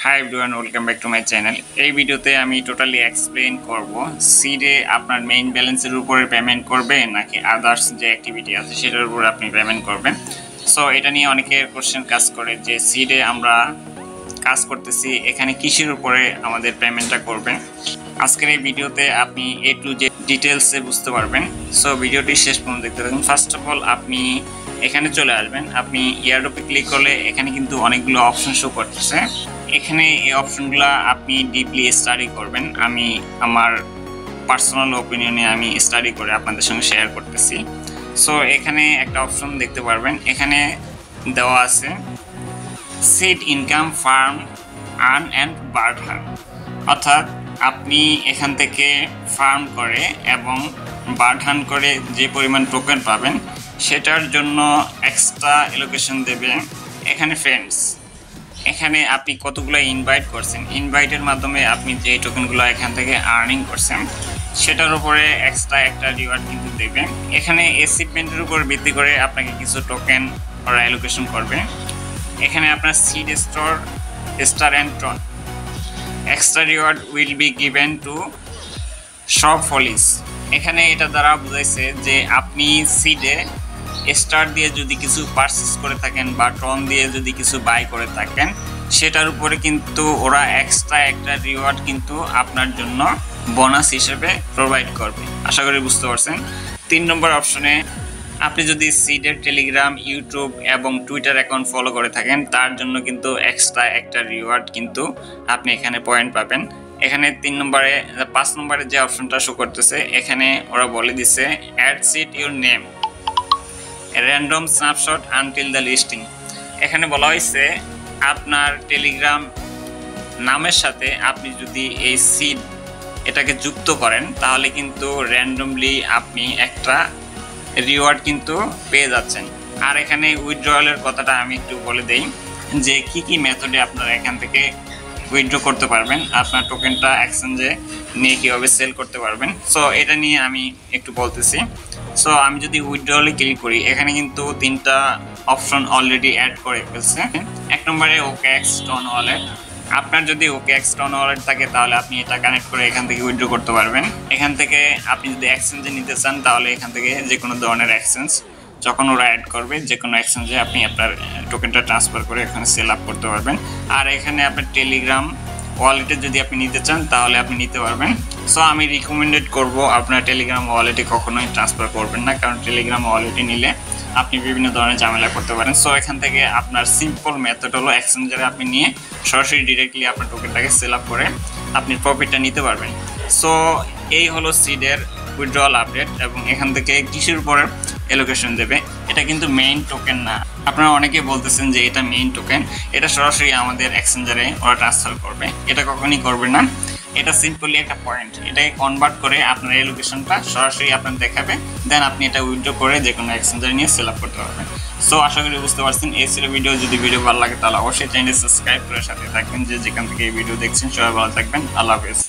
Hi everyone, welcome back to my channel. এই ভিডিওতে আমি টোটালি এক্সপ্লেইন করব সিডে আপনার মেইন ব্যালেন্সের উপরে পেমেন্ট করবে নাকি আদার্স যে অ্যাক্টিভিটি আছে সেটার উপর আপনি পেমেন্ট করবেন। সো এটা নিয়ে অনেকের কোশ্চেন কাজ করে যে সিডে আমরা কাজ করতেছি, এখানে কিসের উপরে আমাদের পেমেন্টটা করবে। আজকের এই ভিডিওতে আপনি এ টু জেড ডিটেলসে বুঝতে পারবেন। সো ভিডিওটি শেষ পর্যন্ত দেখতে থাকুন। ফার্স্ট অফ অল আপনি এখানে চলে আসবেন। আপনি ইয়ারড্রপে ক্লিক করলে এখানে কিন্তু অনেকগুলো অপশন শো করতেছে। এখানে এই অপশনগুলো আপনি ডিপলি স্টাডি করবেন। আমি আমার পার্সোনাল ওপিনিয়নে আমি স্টাডি করে আপনাদের সঙ্গে শেয়ার করতেছি। সো এখানে একটা অপশন দেখতে পারবেন, এখানে দেওয়া আছে seed income farm earn and bird heron, অর্থাৎ আপনি এখান থেকে ফার্ম করে এবং বার্ড হার্ন করে যে পরিমাণ টোকেন পাবেন সেটার জন্য এক্সট্রা এলোকেশন দেবে। এখানে ফ্রেন্ডস, এখানে আপনি কতগুলো ইনভাইট করছেন, ইনভাইটের মাধ্যমে আপনি যে টোকেনগুলো এখান থেকে আর্নিং করছেন সেটার উপরে এক্সট্রা একটা রিওয়ার্ড কিন্তু দেবে। এখানে অ্যাচিভমেন্টের উপর ভিত্তি করে আপনাকে কিছু টোকেন ওরা অ্যালোকেশন করবে। এখানে আপনার seed star and ton extra reward will be given to shop follies. এখানে এটা দ্বারা বুঝাইছে যে আপনি সিডে স্টার দিয়ে যদি কিছু পারচেস করে থাকেন বা টন দিয়ে যদি কিছু বাই করে থাকেন সেটার উপরে কিন্তু ওরা এক্সট্রা একটা রিওয়ার্ড কিন্তু আপনার জন্য বোনাস হিসেবে প্রোভাইড করবে। আশা করি বুঝতে পারছেন। 3 নম্বর অপশনে আপনি যদি সিডের টেলিগ্রাম, ইউটিউব এবং টুইটার অ্যাকাউন্ট ফলো করে থাকেন তার জন্য কিন্তু এক্সট্রা একটা রিওয়ার্ড কিন্তু আপনি এখানে পয়েন্ট পাবেন। এখানে 5 নম্বরে যে অপশনটা শো করতেছে এখানে ওরা বলে দিছে add seed your name random snapshot until the listing. এখানে বলা হয়েছে আপনার টেলিগ্রাম নামের সাথে আপনি যদি এই সিড এটাকে যুক্ত করেন তাহলে কিন্তু র্যান্ডমলি আপনি একটা রিওয়ার্ড কিন্তু পেয়ে যাচ্ছেন। আর এখানে উইথড্রয়ালের কথাটা আমি একটু বলে দেই যে কি কি মেথডে আপনারা এখান থেকে উইথড্র করতে পারবেন, আপনার টোকেনটা এক্সচেঞ্জে নিয়ে কীভাবে সেল করতে পারবেন। সো এটা নিয়ে আমি একটু বলতেছি। সো আমি যদি উইথড্রয়ালে ক্লিক করি এখানে কিন্তু 3টা অপশন অলরেডি অ্যাড করে ফেলছে। 1 নম্বরে ওকেএক্স টন ওয়ালেট। আপনার যদি ওকেএক্স টন ওয়ালেট থাকে তাহলে আপনি এটা কানেক্ট করে এখান থেকে উইথড্র করতে পারবেন। এখান থেকে আপনি যদি এক্সচেঞ্জে নিতে চান তাহলে এখান থেকে যে কোনো ধরনের এক্সচেঞ্জ যখন ওরা অ্যাড করবে যে কোনো এক্সচেঞ্জে আপনি আপনার টোকেনটা ট্রান্সফার করে এখানে সেল আপ করতে পারবেন। আর এখানে আপনার টেলিগ্রাম ওয়ালেটে যদি আপনি নিতে চান তাহলে আপনি নিতে পারবেন। সো আমি রিকমেন্ডেড করব আপনার টেলিগ্রাম ওয়ালেটে কখনোই ট্রান্সফার করবেন না, কারণ টেলিগ্রাম ওয়ালেটে নিলে আপনি বিভিন্ন ধরনের ঝামেলা করতে পারেন। সো এখান থেকে আপনার সিম্পল মেথড হলো এক্সচেঞ্জারে আপনি নিয়ে সরাসরি ডিরেক্টলি আপনার টোকেনটাকে সেল আপ করে আপনি প্রফিটটা নিতে পারবেন। সো এই হলো সিডের উইথড্রয়াল আপডেট। এবং এখান থেকে কিসের উপরে এলোকেশন দেবে, এটা কিন্তু মেইন টোকেন না। আপনারা অনেকে বলতেছেন যে এটা মেইন টোকেন, এটা সরাসরি আমাদের এক্সচেঞ্জারে ওরা ট্রান্সফার করবে। এটা কখনই করবে না, এটা সিম্পলি একটা পয়েন্ট, এটাকে কনভার্ট করে আপনার এই লোকেশনটা সরাসরি আপনার দেখাবে, দেন আপনি এটা উইথড্র করে যে কোনো এক্সচেঞ্জারে নিয়ে সেল আপ করতে পারবেন। সো আশা করি বুঝতে পারছেন। এই ছিল ভিডিও। যদি ভিডিও ভালো লাগে তাহলে অবশ্যই চ্যানেল সাবস্ক্রাইব করে সাথে থাকবেন। যে যেখান থেকে এই ভিডিও দেখছেন সবাই ভালো থাকবেন। আল্লাহ হাফেজ।